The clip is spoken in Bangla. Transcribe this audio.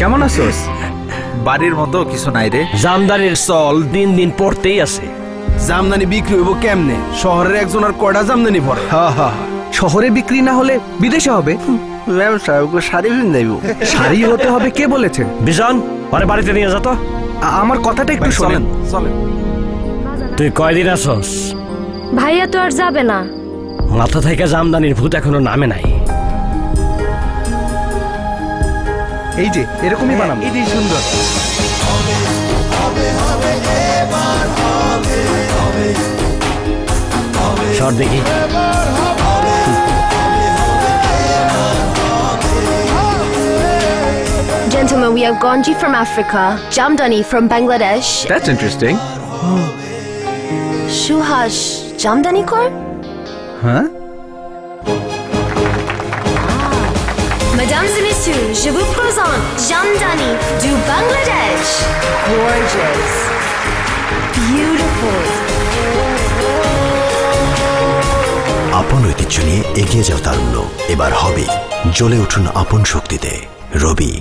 কেমন আছোস? বাড়ির মতো কিছু নাই রে। জামদানির চল দিন দিন পড়তেই আছে। জামদানি বিক্রি হইব কেমনে? শহরের একজন আর কয়টা জামদানি পরে? শহরে বিক্রি না হলে বিদেশে হবে। শাড়ি যাইব। শাড়ি হতে হবে কে বলেছে? বিজন আরে বাড়িতে নিয়ে যা তো। আমার কথাটা একটু শোনেন। চলেন। তুই কয়দিন আসস? ভাইয়া তো আর যাবে না। মাথা থেকে জামদানির ভূত এখনো নামে নাই। এই যে এরকমই বানাবো। এটাই সুন্দর। সর দেখি। Gentlemen, we have Ganji from Africa, Jamdani from Bangladesh. That's interesting. Shuhash, Jamdani kor? হ্যাঁ? Mesdames et messieurs, je vous présente Jamdani du Bangladesh. Gorgeous. Beautiful. আপন ঐতিহ্য নিয়ে এগিয়ে যাও তারুণ্য। এবার হবে জ্বলে উঠুন আপন শক্তিতে। রবি।